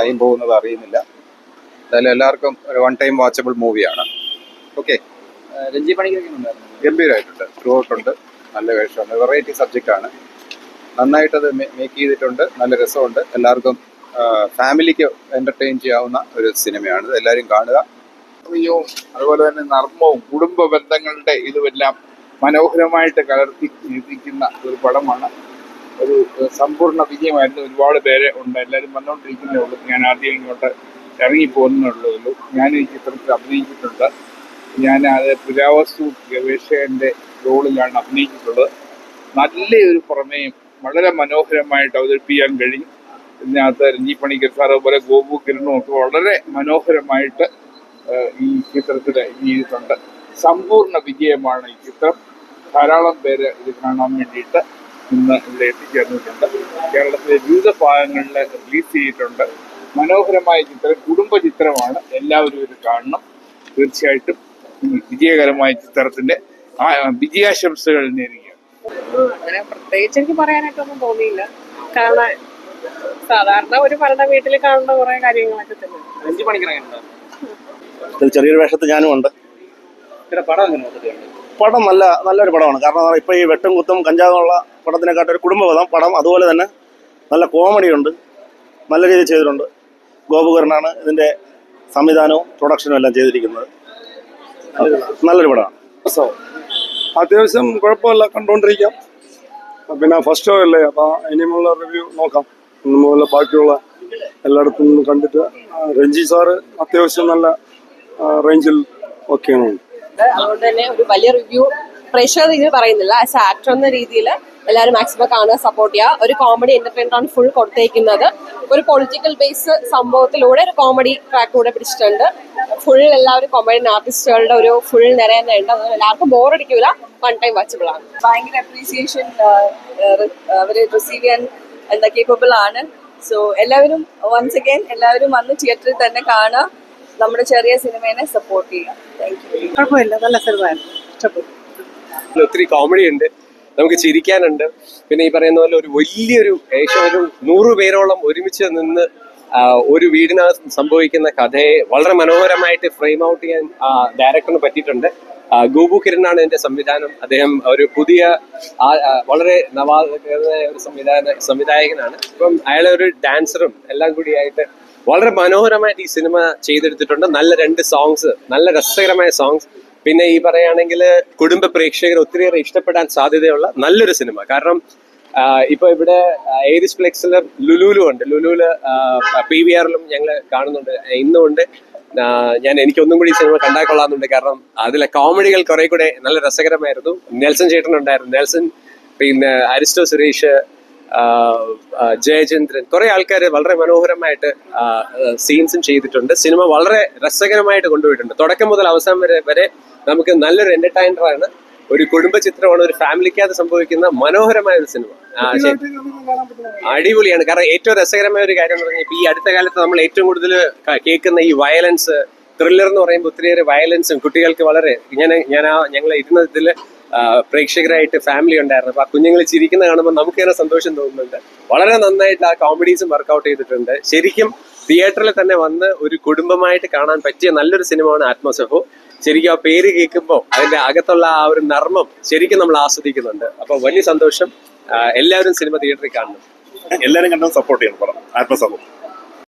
Time പോകുന്നത് അറിയുന്നില്ല. എന്തായാലും എല്ലാവർക്കും ഒരു വൺ ടൈം വാച്ചബിൾ മൂവിയാണ്. ഓക്കെ, രഞ്ജി പണിക്കർ ഗംഭീരമായിട്ടുണ്ട്, ത്രൂ ഔട്ടുണ്ട്, നല്ല വേഷമുണ്ട്, വെറൈറ്റി സബ്ജക്റ്റാണ്, നന്നായിട്ടത് മേക്ക് ചെയ്തിട്ടുണ്ട്, നല്ല രസമുണ്ട്. എല്ലാവർക്കും ഫാമിലിക്ക് എൻ്റർടൈൻ ചെയ്യാവുന്ന ഒരു സിനിമയാണ്. എല്ലാവരും കാണുക. അതുപോലെ തന്നെ നർമ്മവും കുടുംബ ബന്ധങ്ങളുടെ ഇതുമെല്ലാം മനോഹരമായിട്ട് കലർത്തി നിർമ്മിക്കുന്ന ഒരു പടമാണ്. ഒരു സമ്പൂർണ്ണ വിജയമായിരുന്നു. ഒരുപാട് പേര് ഉണ്ട്, എല്ലാവരും വന്നുകൊണ്ടിരിക്കുന്നേ ഉള്ളൂ. ഞാൻ ആദ്യം ഇങ്ങോട്ട് ഇറങ്ങിപ്പോകുന്നുള്ളൂ. ഞാൻ ഈ ചിത്രത്തിൽ അഭിനയിച്ചിട്ടുണ്ട്. ഞാൻ അത് പുരാവസ്തു ഗവേഷകന്റെ റോളിലാണ് അഭിനയിച്ചിട്ടുള്ളത്. നല്ലൊരു പ്രമേയം വളരെ മനോഹരമായിട്ട് അവതരിപ്പിക്കാൻ കഴിയും. ഇതിനകത്ത് രഞ്ജി പണിക്കർ സാറ് പോലെ ഗോപു കിരണും ഒക്കെ വളരെ മനോഹരമായിട്ട് ഈ ചിത്രത്തിൽ ചെയ്തിട്ടുണ്ട്. സമ്പൂർണ്ണ വിജയമാണ് ഈ ചിത്രം. ധാരാളം പേര് ഇത് കാണാൻ വേണ്ടിയിട്ട് ഇന്ന് ഇവിടെ എത്തിച്ചേർന്നിട്ടുണ്ട്. കേരളത്തിലെ വിവിധ ഭാഗങ്ങളിൽ റിലീസ് ചെയ്തിട്ടുണ്ട്. മനോഹരമായ ചിത്രം, കുടുംബ ചിത്രമാണ്. എല്ലാവരും ഇത് കാണണം. തീർച്ചയായിട്ടും വിജയകരമായ ചിത്രത്തിന്റെ വിജയാശംസകൾ നേരുകയാണ്. അങ്ങനെ പ്രത്യേകിച്ച് എനിക്ക് പറയാനായിട്ടൊന്നും തോന്നിയില്ല. കാരണം സാധാരണ ഒരു ഭരണ വീട്ടിൽ കാണുന്ന കുറെ കാര്യങ്ങളൊക്കെ തന്നെ. രഞ്ജി പണിക്കർ ചെറിയൊരു വേഷത്തിൽ ഞാനും ഉണ്ട്. പടം നല്ലൊരു പടമാണ്. കാരണം ഇപ്പൊ ഈ വെട്ടും കുത്തും കഞ്ചാവുള്ള പടത്തിനെക്കാട്ടും ഒരു കുടുംബപദം പടം. അതുപോലെ തന്നെ നല്ല കോമഡി ഉണ്ട്, നല്ല രീതിയിൽ ചെയ്തിട്ടുണ്ട്. ഗോപുകരനാണ് ഇതിന്റെ സംവിധാനവും പ്രൊഡക്ഷനും എല്ലാം ചെയ്തിരിക്കുന്നത്. നല്ലൊരു പടമാണ്. അത്യാവശ്യം കുഴപ്പമില്ല, കണ്ടുകൊണ്ടിരിക്കാം. പിന്നെ ഫസ്റ്റ് ഷോ അല്ലേ, അപ്പൊ ഇനിയുമുള്ള റിവ്യൂ നോക്കാം. മുതൽ ബാക്കിയുള്ള എല്ലായിടത്തും നിന്ന് കണ്ടിട്ട് രഞ്ജി സാറ് അത്യാവശ്യം നല്ല റേഞ്ചിൽ ഒക്കെയാണ്. അതുകൊണ്ട് തന്നെ ഒരു വലിയ റിവ്യൂ പ്രേക്ഷകർ ഇത് പറയുന്നില്ല. ആസ് എ ആക്ടർ എന്ന രീതിയിൽ എല്ലാവരും മാക്സിമം കാണുക, സപ്പോർട്ട് ചെയ്യുക. ഒരു കോമഡി എന്റർടൈൻമെന്റ് ആണ് ഫുൾ കൊടുത്തേക്കുന്നത്. ഒരു പൊളിറ്റിക്കൽ ബേസ് സംഭവത്തിലൂടെ ഒരു കോമഡി ട്രാക്ക് കൂടെ പിടിച്ചിട്ടുണ്ട്. ഫുൾ എല്ലാവരും കോമഡി ആർട്ടിസ്റ്റുകളുടെ ഒരു ഫുൾ നിര തന്നെ ഉണ്ട്. അതുകൊണ്ട് എല്ലാവർക്കും ബോറടിക്കൂല, വൺ ടൈം വാച്ചബിൾ ആണ്. ഭയങ്കര അപ്രീസിയേഷൻ അവര് റിസീവ് ചെയ്യാൻ എന്താ കേപ്പബിൾ ആണ്. സോ എല്ലാവരും വൺസ് അഗൈൻ എല്ലാവരും വന്ന് തിയേറ്ററിൽ തന്നെ കാണുക, നമ്മുടെ ചെറിയ സിനിമേനെ സപ്പോർട്ട് ചെയ്യുക. Thank you. കുഴപ്പമില്ല, നല്ല സിനിമയായിരുന്നു, ഇഷ്ടപ്പെട്ടു. ഒത്തിരി കോമഡി ഉണ്ട്, നമുക്ക് ചിരിക്കാനുണ്ട്. പിന്നെ ഈ പറയുന്ന പോലെ ഒരു വലിയൊരു ഏകദേശം ഒരു 100 പേരോളം ഒരുമിച്ച് നിന്ന് ഒരു വീടിനകത്ത് സംഭവിക്കുന്ന കഥയെ വളരെ മനോഹരമായിട്ട് ഫ്രെയിം ഔട്ട് ചെയ്യാൻ ഡയറക്ടറിന് പറ്റിയിട്ടുണ്ട്. ഗോപു കിരണാണ് ഇതിന്റെ സംവിധാനം. അദ്ദേഹം ഒരു പുതിയ വളരെ നവാഗതനായ ഒരു സംവിധായകനാണ്. ഇപ്പം അയാളെ ഒരു ഡാൻസറും എല്ലാം കൂടിയായിട്ട് വളരെ മനോഹരമായിട്ട് ഈ സിനിമ ചെയ്തെടുത്തിട്ടുണ്ട്. നല്ല 2 സോങ്സ്, നല്ല രസകരമായ സോങ്സ്. പിന്നെ ഈ പറയുകയാണെങ്കിൽ കുടുംബ പ്രേക്ഷകർ ഒത്തിരിയേറെ ഇഷ്ടപ്പെടാൻ സാധ്യതയുള്ള നല്ലൊരു സിനിമ. കാരണം ഇപ്പൊ ഇവിടെ ഏരിസ് ഫ്ലെക്സിലും ലുലുലും ഉണ്ട്. ലുലുല് PVRലും ഞങ്ങൾ കാണുന്നുണ്ട്. ഇന്നുകൊണ്ട് എനിക്കൊന്നും കൂടി ഈ സിനിമ കണ്ടാക്കൊള്ളാന്നുണ്ട്. കാരണം അതിലെ കോമഡികൾ കുറെ കൂടെ നല്ല രസകരമായിരുന്നു. നെൽസൺ ചേട്ടൻ ഉണ്ടായിരുന്നു. നെൽസൺ, പിന്നെ അരിസ്റ്റോ സുരേഷ്, ജയചന്ദ്രൻ, കുറെ ആൾക്കാർ വളരെ മനോഹരമായിട്ട് സീൻസും ചെയ്തിട്ടുണ്ട്. സിനിമ വളരെ രസകരമായിട്ട് കൊണ്ടുപോയിട്ടുണ്ട്. തുടക്കം മുതൽ അവസാനം വരെ നമുക്ക് നല്ലൊരു എന്റർടൈനറാണ്. ഒരു കുടുംബ ചിത്രമാണ്, ഒരു ഫാമിലിക്കകത്ത് സംഭവിക്കുന്ന മനോഹരമായ ഒരു സിനിമ. അടിപൊളിയാണ്. കാരണം ഏറ്റവും രസകരമായ ഒരു കാര്യം എന്ന് പറഞ്ഞാൽ ഇപ്പൊ ഈ അടുത്ത കാലത്ത് നമ്മൾ ഏറ്റവും കൂടുതൽ കേൾക്കുന്ന ഈ വയലൻസ് ത്രില്ലർ എന്ന് പറയുമ്പോൾ ഒത്തിരിയേറെ വയലൻസും കുട്ടികൾക്ക് വളരെ ഞങ്ങൾ ഇരുന്നതിൽ പ്രേക്ഷകരായിട്ട് ഫാമിലി ഉണ്ടായിരുന്നു. അപ്പൊ ആ കുഞ്ഞുങ്ങൾ ചിരിക്കുന്ന കാണുമ്പോൾ നമുക്ക് തന്നെ സന്തോഷം തോന്നുന്നുണ്ട്. വളരെ നന്നായിട്ട് ആ കോമഡീസും വർക്കൗട്ട് ചെയ്തിട്ടുണ്ട്. ശരിക്കും തിയേറ്ററിൽ തന്നെ വന്ന് ഒരു കുടുംബമായിട്ട് കാണാൻ പറ്റിയ നല്ലൊരു സിനിമയാണ് ആത്മസഹോ. ശരിക്കും ആ പേര് കേൾക്കുമ്പോൾ അതിന്റെ അകത്തുള്ള ആ ഒരു നർമ്മം ശരിക്കും നമ്മൾ ആസ്വദിക്കുന്നുണ്ട്. അപ്പൊ വലിയ സന്തോഷം. എല്ലാവരും സിനിമ തിയേറ്ററിൽ കാണണം. എല്ലാവരും കണ്ടും സപ്പോർട്ട് ചെയ്യണം പടം ആത്മസഹോ.